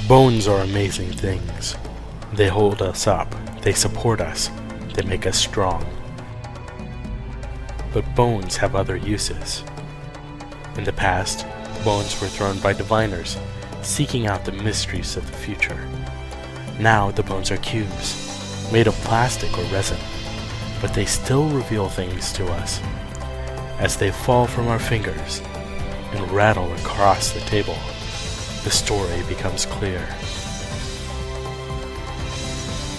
Bones are amazing things. They hold us up, they support us, they make us strong. But bones have other uses. In the past, bones were thrown by diviners, seeking out the mysteries of the future. Now the bones are cubes, made of plastic or resin, but they still reveal things to us. As they fall from our fingers and rattle across the table, the story becomes clear.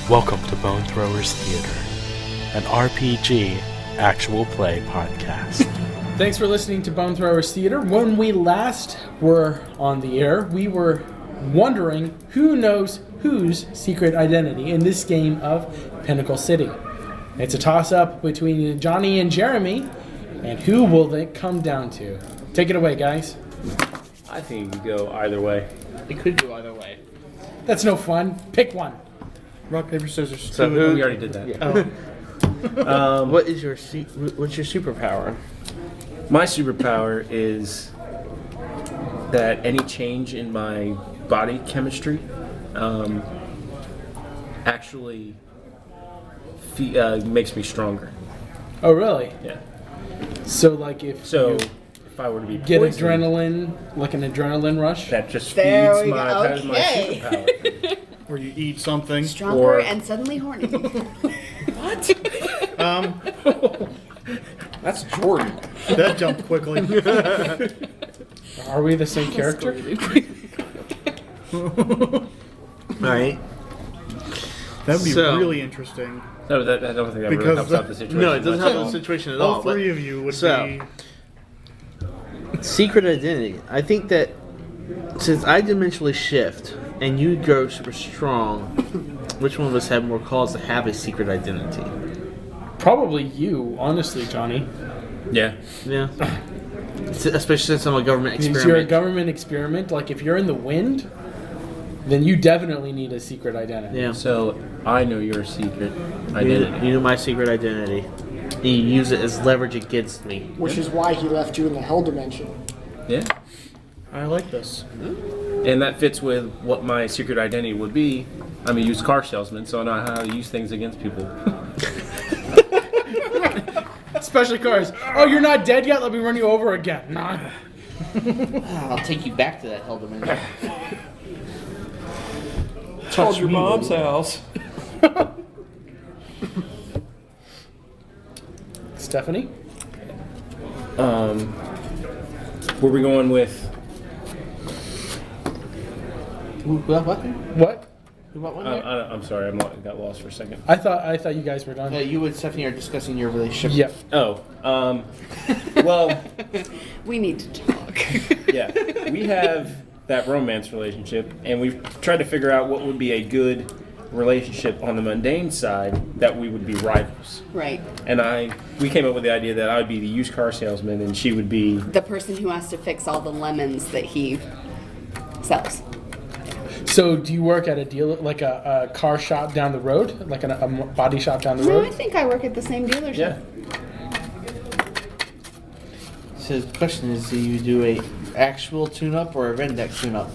Welcome to Bone Throwers Theater, an RPG actual play podcast. Thanks for listening to Bone Throwers Theater. When we last were on the air, we were wondering who knows whose secret identity in this game of Pinnacle City. It's a toss-up between Johnny and Jeremy, and who will they come down to? Take it away, guys. I think it could go either way. It could go either way. That's no fun. Pick one. Rock, paper, scissors. So we already did that. Yeah. What's your superpower? My superpower is that any change in my body chemistry actually makes me stronger. Oh, really? Yeah. So, like, if you if I were to be get poisoned, adrenaline, like an adrenaline rush? that just There feeds we my go. that is my Okay. superpower. Or you eat something. Stronger Or- and suddenly horny. That's Jordan. That jumped quickly. Are we the same character? Alright. That'd be So- really interesting. No, I don't think that Because really helps out the situation. No, it doesn't much. help the situation at All all. three of you would so- be. Secret identity. I think that since I dimensionally shift and you grow super strong, which one of us have more cause to have a secret identity? Probably you, honestly, Johnny. Yeah. Yeah. Especially since I'm a government Because experiment. you're a government experiment. Like, if you're in the wind, then you definitely need a secret identity. Yeah. So I know your secret identity. You know my secret identity. And you use it as leverage against me. Which is why he left you in the hell dimension. Yeah. I like this. And that fits with what my secret identity would be. I'm a used car salesman, so I know how to use things against people. Especially cars. Oh, you're not dead yet? Let me run you over again. Nah. I'll take you back to that hell dimension. Called your mom's house. Stephanie? Where we going with? What? What? What one? I'm sorry, got lost for a second. I thought you guys were done. You and Stephanie are discussing your relationship. Yeah. Oh, well, We need to talk. yeah, we have that romance relationship, and we've tried to figure out what would be a good relationship on the mundane side that we would be rivals. Right. And we came up with the idea that I would be the used car salesman, and she would be. The person who has to fix all the lemons that he sells. So, do you work at a dealer, like a car shop down the road? Like a body shop down the No, I road? think I work at the same dealership. Yeah. So the question is, do you do a actual tune-up or a redneck tune-up?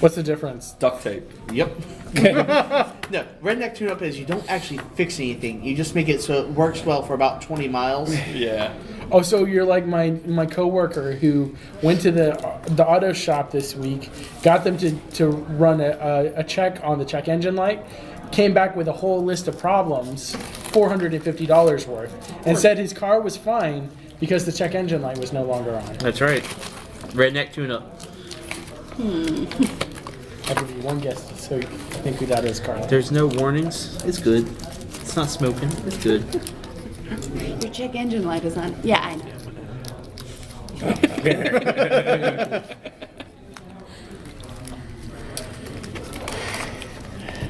What's the difference? Duct tape. Yep. No, redneck tune-up is you don't actually fix anything. You just make it so it works well for about 20 miles. Yeah. Oh, so you're like my coworker who went to the auto shop this week, got them to run a check on the check engine light, came back with a whole list of problems, $450 worth, and said his car was fine because the check engine light was no longer on. That's right. Redneck tune-up. I'll give you one guess, so you think who that is, Carlin. There's no warnings. It's good. It's not smoking. It's good. Your check engine light is on. Yeah, I know.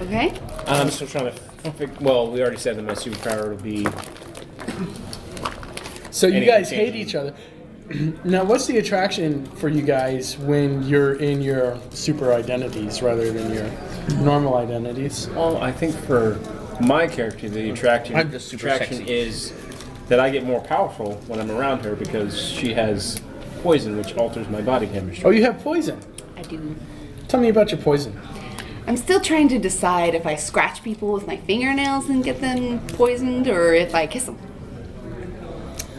Okay. I'm still trying to. Well, we already said that my superpower would be. So you Any guys change hate each other. Now, what's the attraction for you guys when you're in your super identities rather than your normal identities? Well, I think for my character, the attraction I'm just super sexy. is that I get more powerful when I'm around her because she has poison, which alters my body chemistry. Oh, you have poison. I do. Tell me about your poison. I'm still trying to decide if I scratch people with my fingernails and get them poisoned, or if I kiss them.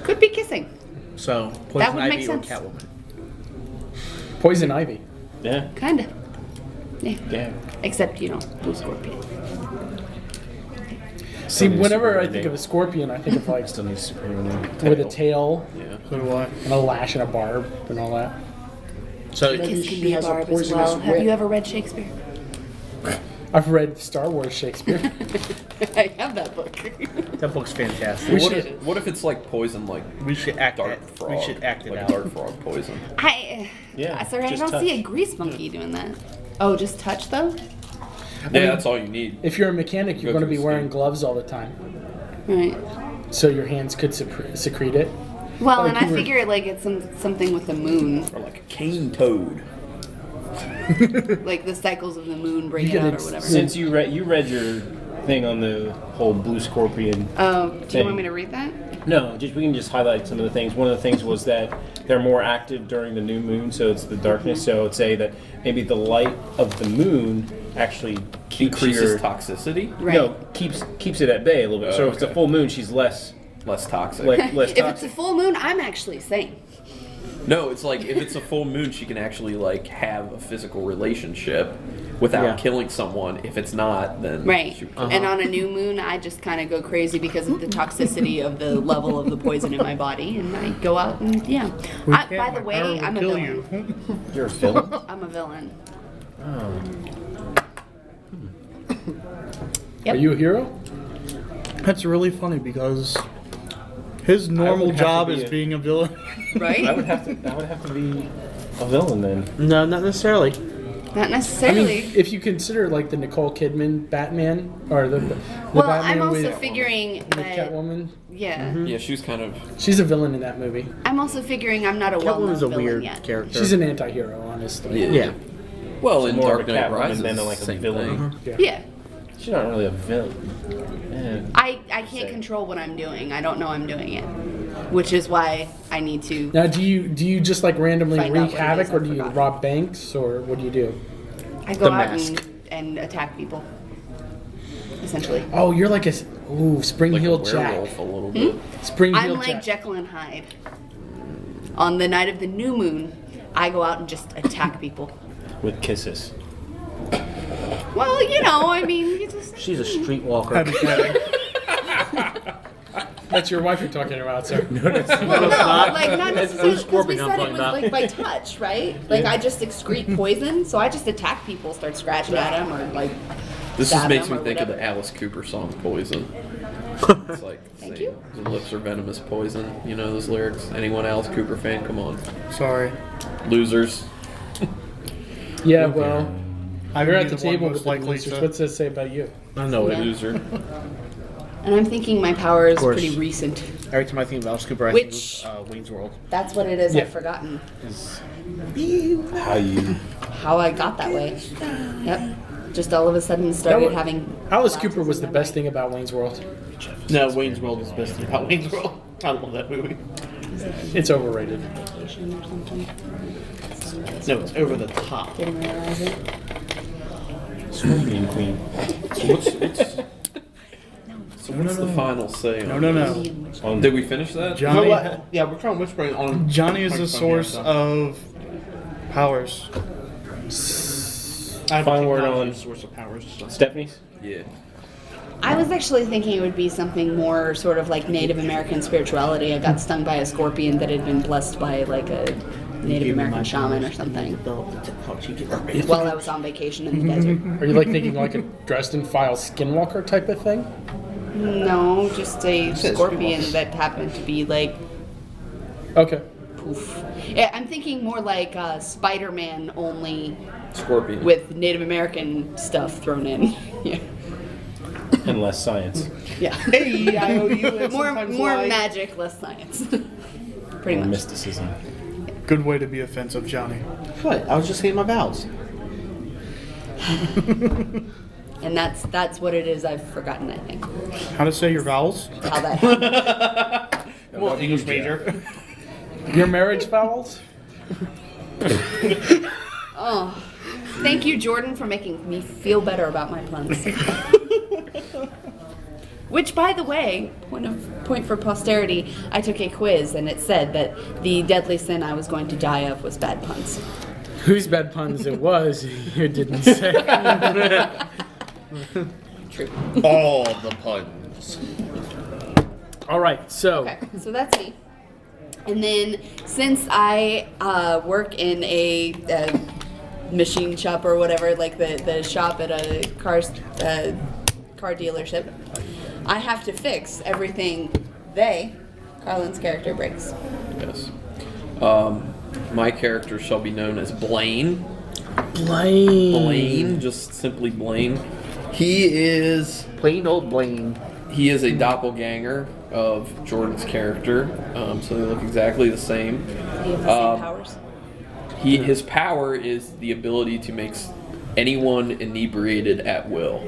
Could be kissing. So, That Poison would Ivy make or sense. Catwoman? Poison ivy. Yeah. Kinda. Yeah. Yeah. Except, blue scorpion. See, need a whenever I superhero think name. of a scorpion, I think of like Still needs a superhero name. with a tail Yeah. So do I. and a lash and a barb and all that. So, Maybe Kiss she can be a has a barb as poisonous well. Have wit. you ever read Shakespeare? I've read Star Wars Shakespeare. I have that book. that book's fantastic. We What should- if it's like poison, like We should act dart it. frog? We should act it like out. dart frog poison. Yeah, Sorry, I just don't touch. see a grease monkey doing that. Oh, just touch though? Yeah, that's all you need. If you're a mechanic, you're Go going to through be the wearing skin. gloves all the time, Right. so your hands could secrete it. Well, Like and I you were- figure like it's something with the moon, Or like a cane toad. like the cycles of the moon break You it get out or ex- whatever. Since you read your thing on the whole blue scorpion. Do you thing. want me to read that? No, we can just highlight some of the things. One of the things was that they're more active during the new moon, so it's the darkness. So it'd say that maybe the light of the moon actually keeps Increases your, toxicity. Right. No, keeps it at bay a little bit. So if it's a okay. full moon, she's less Less toxic. less If it's a toxic. full moon, I'm actually sane. No, it's like if it's a full moon, she can actually like have a physical relationship without Yeah. killing someone. If it's not, then Right. she- And on a new moon, I just kind of go crazy because of the toxicity of the level of the poison in my body, and I go out and yeah. By the way, I'm a kill villain. you. You're a villain. I'm a villain. Are you a hero? That's really funny because his normal have to job be is a- being a villain. I Right? would have to be a villain then. No, not necessarily. Not I necessarily. mean, if you consider like the Nicole Kidman Batman or the well, Batman I'm also with figuring with that. Catwoman, Yeah. yeah, she was kind of. she's a villain in that movie. I'm also figuring I'm not a well-known Catwoman's a villain weird yet. character. She's an anti-hero, honestly. Yeah. Yeah. In more Dark of a Knight Catwoman Rises, than like a same villain. thing. Yeah. She's not really a villain. Yeah. I can't control what I'm doing. I don't know I'm doing it, which is why I need to. Now, do you just like randomly Find out wreak what it havoc, is, or I do you forgot. rob banks, or what do you do? I go The out mask. and attack people. Essentially, Oh, you're like a Spring Like a Heel werewolf Jack. a little bit. Spring I'm Heel like Jack. Jekyll and Hyde. On the night of the new moon, I go out and just attack people. With kisses. Well, I mean, you just. She's a streetwalker. That's your wife you're talking about, sir. Well, no, like not necessarily because we scorpion I'm said it talking was about. like by touch, right? Like I just excrete poison, so I just attack people, start scratching at them, or like. This stab just makes them me or think of whatever. the Alice Cooper song "Poison." It's like, Thank saying, you. "Your lips are venomous poison." You know those lyrics. Anyone Alice Cooper fan? Come on, Sorry. losers. Yeah, well, I you're would at be the one table most with the likely losers. to- What's that say about you? I know it. Yeah. Loser. And I'm thinking my power is course. pretty recent. Every time I think of Alice Cooper, I Which- think of Wayne's World. That's what it is. Yeah. I've forgotten How you? how I got that way. Yep. Just all of a sudden started was- having. Alice lapses Cooper was the in best memory. thing about Wayne's World. No, Wayne's World is the best thing about Wayne's World. I love that movie. It's overrated. Vacation or something. No, it's over the top. Didn't realize it. Scorpion Queen. So what's the final say? No, on no, this? no. Did we finish that? You know Johnny, what? Yeah, we're trying whispering on. Johnny is the microphone source here, so. of powers. I have Final a word technology on- source of powers. So. Stephanie's. Yeah. I was actually thinking it would be something more sort of like Native American spirituality. I got stung by a scorpion that had been blessed by like a Native American shaman or something while I was on vacation in the desert. Are you like thinking like a Dresden Files Skinwalker type of thing? No, just a says scorpion skinwalker. that happened to be like Okay. poof. Yeah, I'm thinking more like Spider-Man only Scorpion. with Native American stuff thrown in. Yeah. And less science. Yeah. Hey, I owe you. and more sometimes more lie. magic, less science. Pretty Or much. mysticism. Good way to be offensive, Johnny. What? I was just saying my vowels. And that's what it is. I've forgotten. I think How to say your vowels? how that happened. Come on, English major. Your marriage vows? Oh, Thank you, Jordan, for making me feel better about my puns. Which, by the way, point for posterity, I took a quiz and it said that the deadly sin I was going to die of was bad puns. Whose bad puns it was, you didn't say. True. All the puns. All right, so Okay, so that's me. And then, since I work in a machine shop or whatever, like the shop at a car dealership, I have to fix everything Carlin's character, breaks. Yes. My character shall be known as Blaine. Blaine, just simply Blaine. He is Plain old Blaine. He is a doppelganger of Jordan's character, so they look exactly the same. Do you have the same powers? His power is the ability to make anyone inebriated at will.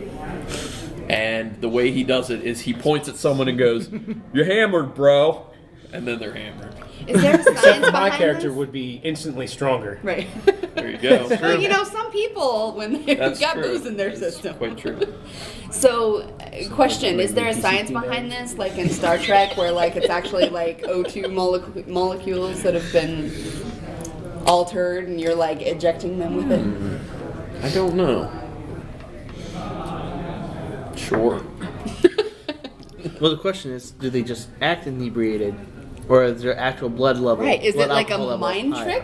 And the way he does it is he points at someone and goes, "You're hammered, bro," and then they're hammered. Is there a science Except for my behind character this? would be instantly stronger. Right. There you go. Well, you know, some people, when they've That's got true. booze in their That's system. quite true. So, question, is there a science behind this, like in Star Trek, where like it's actually like O2 molecules that have been altered and you're like ejecting them with it? I don't know. Sure. Well, the question is, do they just act inebriated, or is their actual blood level? Right, is blood it like a alcohol level mind high? trick?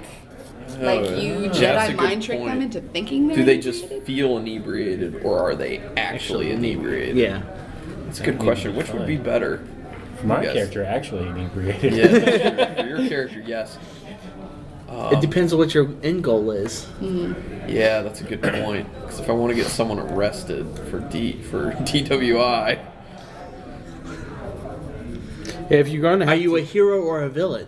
Like you that's a Jedi good mind trick point. them into thinking they're Do they just inebriated? feel inebriated, or are they actually inebriated? Yeah. That's a good question. Which would be better? For my Yes. character, actually inebriated. Yeah, for your character, yes. It depends on what your end goal is. Yeah, that's a good point. Because if I want to get someone arrested for DWI, if you're going to Are you a hero or a villain?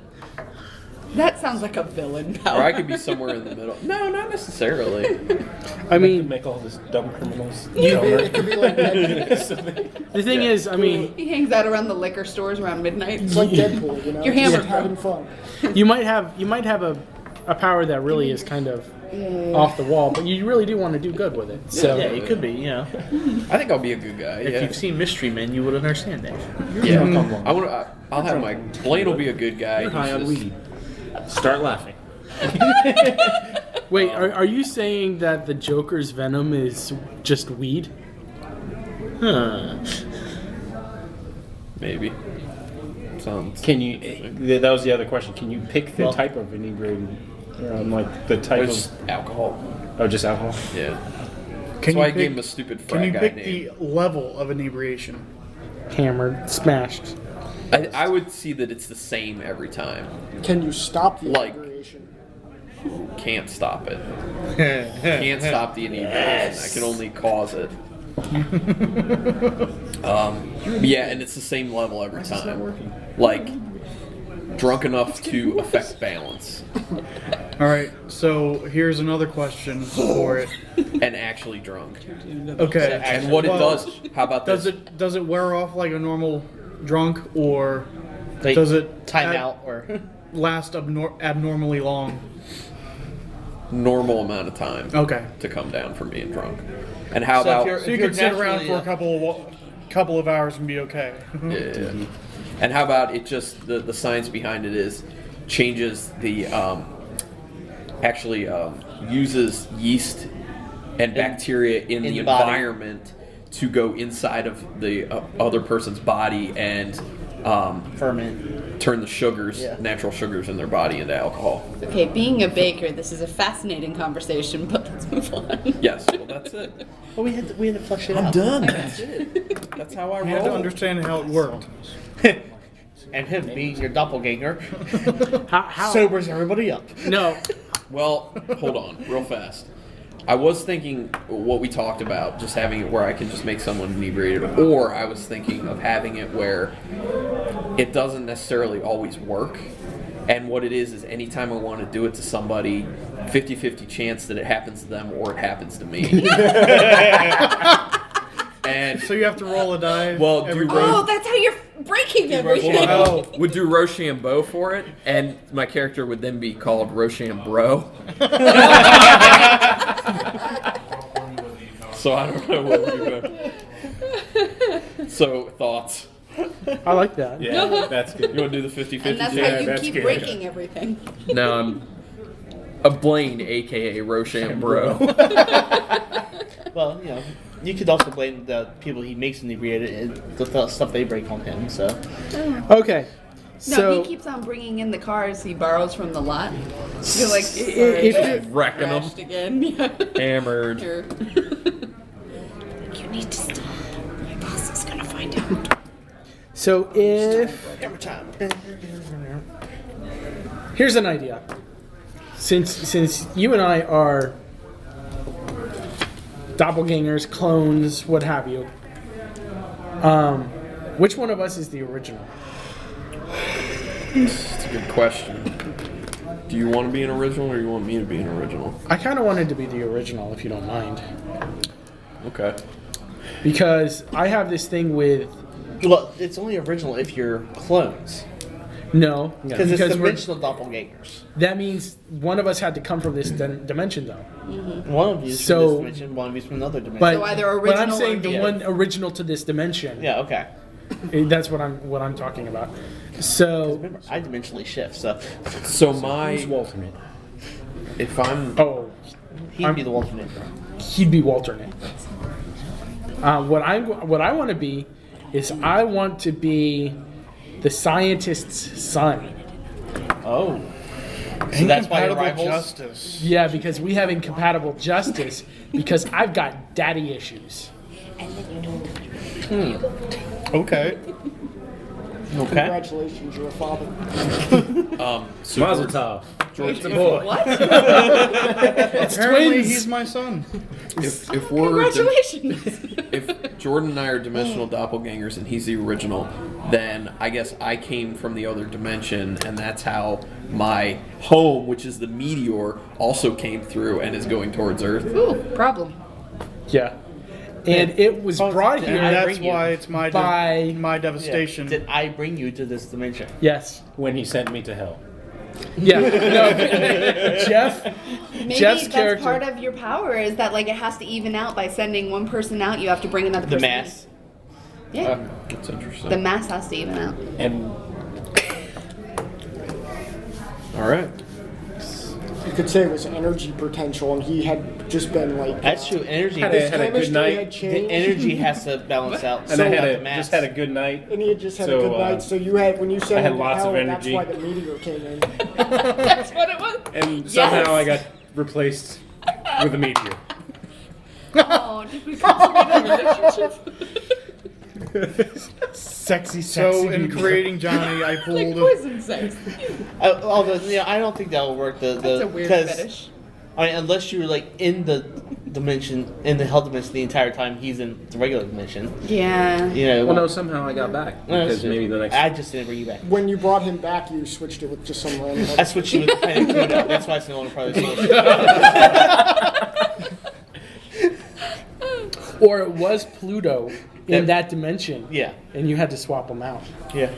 That sounds like a villain power. or I could be somewhere in the middle. No, not necessarily. I mean, Make all this dumb criminals. It could be like the thing is, I mean, He hangs out around the liquor stores around midnight. it's like Deadpool, you know, You're just hammered, having fun. you might have a power that really is kind of off the wall, but you really do want to do good with it. So Yeah, you could be. You know, I think I'll be a good guy. if Yeah. you've seen Mystery Men, you would understand that. Yeah. I'll have my Blaine will be a good guy. You're high He's on just- weed. Start laughing. wait, are you saying that the Joker's venom is just weed? Huh. Maybe. Sounds. Can you? That was the other question. Can you pick the type of inebriated? Like the type It's of alcohol. just alcohol. Yeah. Can That's why I you gave him a pick, stupid can frat you guy pick name. the level of inebriation? Hammered, smashed. I would see that it's the same every time. Can you stop the Like- inebriation? Can't stop it. Can't stop the inebriation. I can only cause it. Yeah, and it's the same level every time. Like, drunk enough to affect balance All right, so here's another question for it. and actually drunk. Okay, And what it well, does, how about this? does it wear off like a normal drunk, or Like, does it time out or? last abnormally long? Normal amount of time Okay, to come down from being drunk. And how So if about you're- so you you're can sit around naturally, for a couple of hours and be okay. yeah. And how about it just the science behind it is changes the uses yeast and bacteria in the the body. environment to go inside of the other person's body and Ferment. turn the sugars, Yeah. natural sugars in their body into alcohol. Okay, being a baker, this is a fascinating conversation, but let's move on. Yes, well that's it. Well, we had to flesh it out. Done. That's it. That's how I You had to roll. understand how it worked. And him being your doppelganger How? sobers everybody up. No. Well, hold on, real fast. I was thinking what we talked about, just having it where I can just make someone inebriated, or I was thinking of having it where it doesn't necessarily always work. And what it is anytime I want to do it to somebody, 50-50 chance that it happens to them or it happens to me. And So you have to roll a die. well, every do Oh, that's how you're breaking everything. Oh, would do Rochambeau for it, and my character would then be called Rochambeau. so I don't know what we're gonna. So thoughts? I like that. Yeah, that's good. You want to do the 50-50? And that's Yeah, how you that's keep good. breaking everything. Now I'm a Blaine, aka Rochambeau. Well, you could also blame the people he makes inebriated and the stuff they break on him. So Okay. No, So he keeps on bringing in the cars he borrows from the lot. You're like, if sorry, it- Wrecking them. crashed again. Yeah. Hammered. Here. You need to stop. My boss is gonna find out. so if here's an idea. Since you and I are doppelgangers, clones, what have you, which one of us is the original? That's a good question. Do you want to be an original or you want me to be an original? I kind of wanted to be the original, if you don't mind, Okay. because I have this thing with well, it's only original if you're clones. no, Because it's we're- dimensional doppelgangers. that means one of us had to come from this dimension, though. One of you is So- from this dimension, one of you is from another dimension. But, So either but I'm original saying or the yeah. one original to this dimension. yeah, okay. That's what I'm talking about. So, Remember, I dimensionally shift, so So my, Who's alternate? if I'm, oh, he'd be the alternate. he'd be Walternate. What I want to be is I want to be the scientist's son. Oh. So that's why you're Incompatible rivals? justice. Yeah, because we have incompatible justice. Because I've got daddy issues. Okay. Okay. Congratulations, you're a father. so Mazel tov. It's a boy. What? It's Apparently, twins. he's my son. if we're Congratulations. if Jordan and I are dimensional doppelgangers and he's the original, then I guess I came from the other dimension, and that's how my home, which is the meteor, also came through and is going towards Earth. Ooh, problem. Yeah, and it was brought did here. I That's bring you why it's my by- my Yeah. devastation. Did I bring you to this dimension? Yes. When he sent me to hell. Yeah. No. Jeff. Maybe Jeff's that's character. part of your power is that like it has to even out by sending one person out. You have to bring another The person. mass. In. Yeah. That's interesting. The mass has to even out. And All right. You could say it was energy potential, and he had just been like. That's true. Energy. Had a His good chemistry night. had The changed. energy has to balance out. and so I had the a, mass. just had a good night. And he had just had So, a good night, so you had, when you I sent had him to lots of hell, that's energy. why the meteor came in. That's what it was. And somehow I got replaced with a meteor. Oh, did we consummate a relationship? Sexy. So in creating Johnny, I Like pulled. poison sex. Although, I don't think that will work. That's a weird 'cause, fetish. I mean, unless you're like in the dimension, in the hell dimension, the entire time he's in the regular dimension. Yeah. You know. Well, no, somehow I got back. No, Because it's- maybe the next. I just didn't bring you back. When you brought him back, you switched it with just some random. I switched you with the Pinnacle. That's why it's the only part of the Or it was Pluto in that dimension. Yeah. And you had to swap them out. Yeah.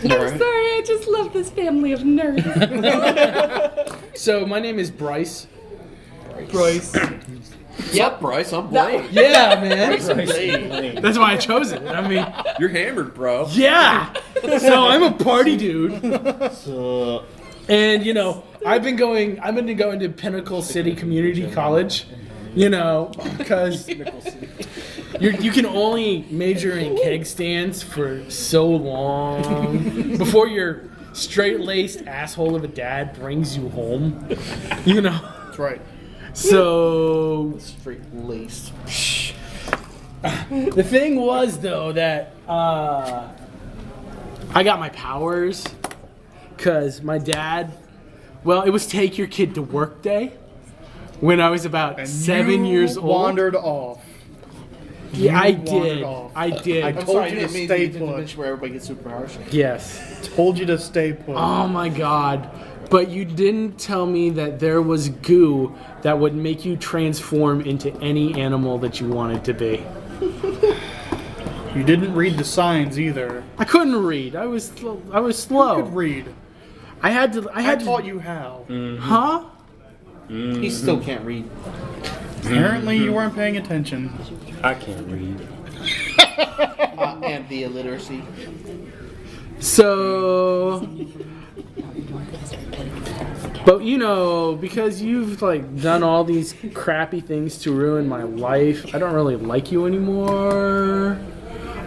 I'm sorry, I just love this family of nerds. So my name is Bryce. Bryce. What's up, Bryce? I'm Blaine. Yeah, man. Hey. That's why I chose it. I mean, You're hammered, bro. yeah. So I'm a party dude. So, And I've been going to Pinnacle City Community College, because you can only major in keg stands for so long before your straight-laced asshole of a dad brings you home. That's right. So straight laced. the thing was though that I got my powers because my dad. Well, it was take your kid to work day when I was about And 7 you years old. wandered off. Yeah, I wandered did. off. I did. I I'm told sorry, you you to made stay the put. dimension where everybody gets superpowers. Yes. Told you to stay put. Oh my god. But you didn't tell me that there was goo that would make you transform into any animal that you wanted to be. You didn't read the signs either. I couldn't read. I was You slow. could read. I had to. I taught you how. Huh? He still can't read. Apparently, you weren't paying attention. I can't read. And the illiteracy. So, but because you've like done all these crappy things to ruin my life, I don't really like you anymore.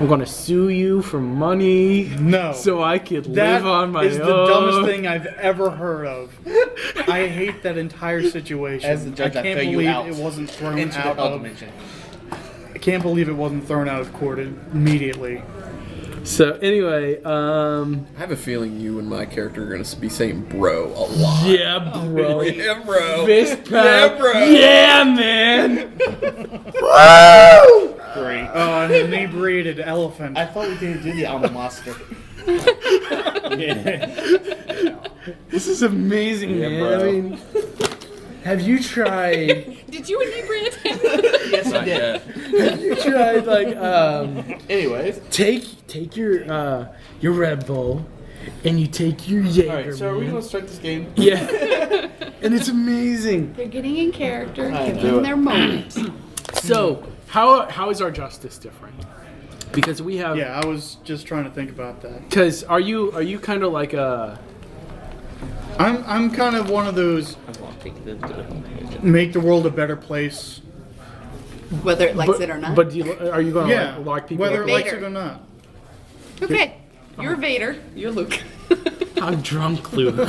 I'm gonna sue you for money. No. So I could That live on my is own. the dumbest thing I've ever heard of. I hate that entire situation. As the judge, I can't throw you believe out it wasn't thrown into the out hell of. dimension. I can't believe it wasn't thrown out of court immediately. So anyway, I have a feeling you and my character are going to be saying bro a lot. yeah, bro. Yeah, bro. Fist pump. Yeah, bro. Yeah, man. Great. Oh, an inebriated elephant. I thought we didn't do the alma mater. This is amazing, Yeah, man. bro. I mean, have you tried? Did you inebriate him? Yes, I Not did. yet. Have you tried like Anyways. take your Red Bull, and you take your Jaeger. Alright, so are we man. going to start this game? Yeah, and it's amazing. They're getting in character, I give do them it. their moment. So how is our justice different? Because we have. Yeah, I was just trying to think about that. Because are you kind of like a? I'm kind of one of those make the world a better place. Whether it likes it or not. But are you going to Yeah, lock people whether up? it likes Vader. it or not. Okay, you're Vader. You're Luke. I'm drunk, Luke.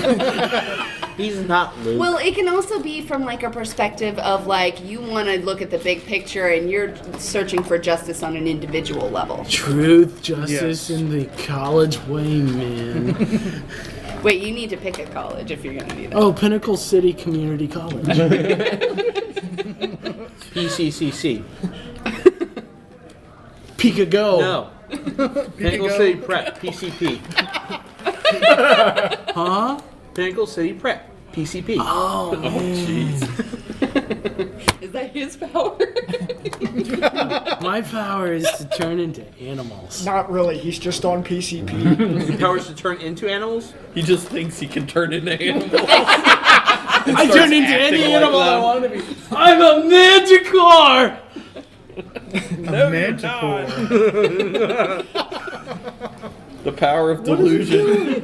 He's not Luke. Well, it can also be from like a perspective of like you want to look at the big picture and you're searching for justice on an individual level. Truth, justice, Yes. in the college way, man. Wait, you need to pick a college if you're gonna do that. Oh, Pinnacle City Community College. PCCC. Peek a go. No. Pinnacle City Prep. PCP. Huh? Pinnacle City Prep. PCP. Oh, Jeez. Is that his power? my power is to turn into animals. Not really. He's just on PCP. Your powers to turn into animals? He just thinks he can turn into animals. I turn into any acting animal like I them. want to be. I'm a manticore! Manticore. The power of delusion.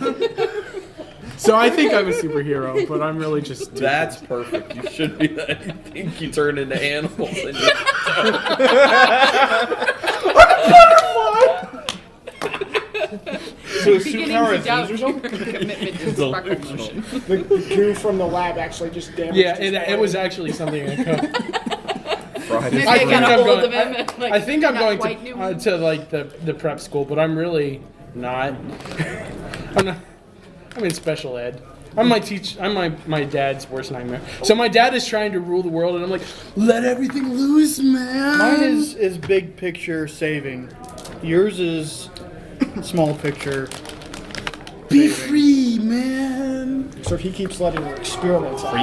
So I think I'm a superhero, but I'm really just stupid. That's perfect. You should be that. You think you turn into animals and you So his Beginning superpower to is doubt lose your or something? commitment to sparkle motion. The goo from the lab actually just damaged Yeah, his it brain. was actually something I could. Maybe I I think got a I'm hold going- of him. And, like, I think I'm not going quite knew him. to like the prep school, but I'm really not. I'm not. I'm in special ed. I'm my dad's worst nightmare. So my dad is trying to rule the world, and I'm like, let everything loose, man. Mine is big picture saving. Yours is small picture. be free, man. So he keeps letting her experiments out.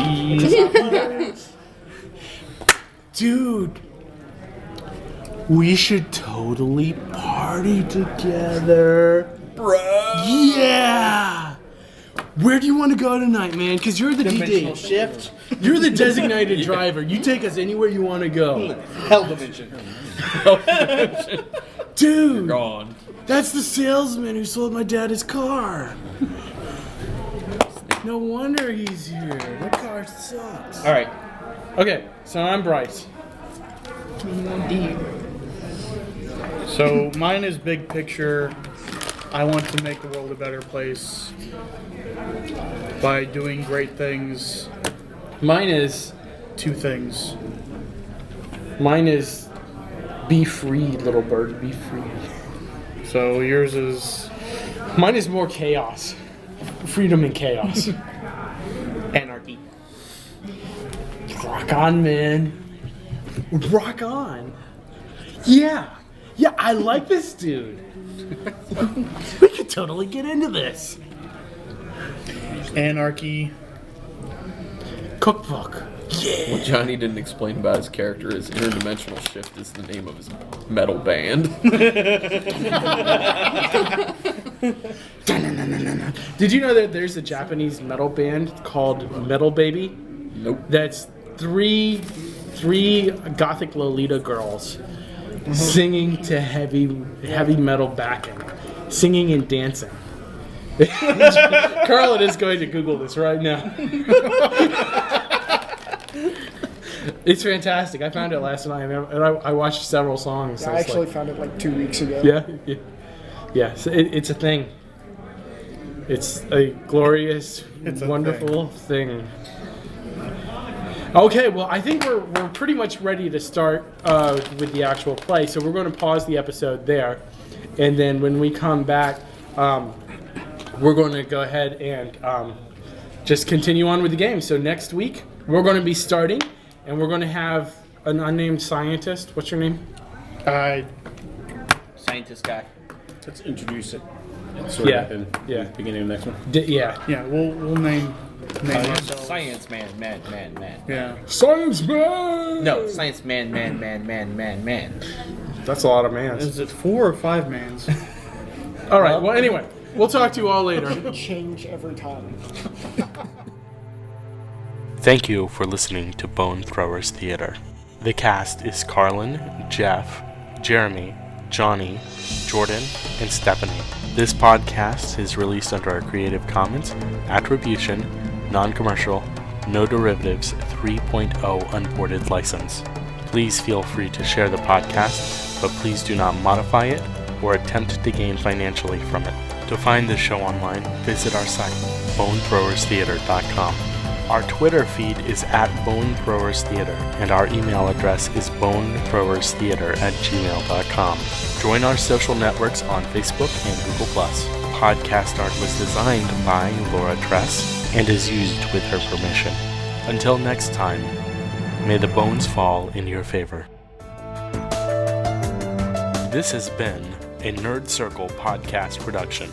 Dude, we should totally party together. bro. Yeah! Where do you want to go tonight, man? Because you're the Dimensional DD. shift. You're the designated driver. You take us anywhere you want to go. Hell dimension. Dude, Gone. that's the salesman who sold my dad his car. No wonder he's here. That car sucks. All right. Okay, so I'm Bryce. So mine is big picture. I want to make the world a better place by doing great things. Mine is Two things. be free, little bird, be free. So yours is Mine is more chaos. Freedom and chaos. Anarchy. Rock on, man. Rock on. Yeah. Yeah, I like this dude. We could totally get into this. anarchy. Cookbook. What Johnny didn't explain about his character is Interdimensional Shift is the name of his metal band. Did you know that there's a Japanese metal band called Metal Baby? Nope. That's three gothic Lolita girls singing to heavy metal backing, singing and dancing. Carlin is going to Google this right now. It's fantastic. I found it last night, and I watched several songs. Yeah, I actually found it like 2 weeks ago. Yeah. So it's a thing. It's a glorious, wonderful thing. Okay, well, I think we're pretty much ready to start with the actual play. So we're going to pause the episode there, and then when we come back, we're going to go ahead and just continue on with the game. So next week, we're going to be starting, and we're going to have an unnamed scientist. What's your name? Scientist guy. Let's introduce it. Sort of in the beginning of the next one. Yeah, we'll name ourselves. Science man. Yeah. Science man! No, science man. That's a lot of mans. Is it 4 or 5 mans? All right, well, anyway, we'll talk to you all later. Change every time. Thank you for listening to Bone Throwers Theater. The cast is Carlin, Jeff, Jeremy, Johnny, Jordan, and Stephanie. This podcast is released under a Creative Commons Attribution, Non-Commercial, No Derivatives 3.0 Unported license. Please feel free to share the podcast, but please do not modify it or attempt to gain financially from it. To find the show online, visit our site, bonethrowerstheater.com. Our Twitter feed is @bonethrowerstheater, and our email address is bonethrowerstheater@gmail.com. Join our social networks on Facebook and Google+. Podcast art was designed by Laura Tress and is used with her permission. Until next time, may the bones fall in your favor. This has been a Nerd Circle podcast production.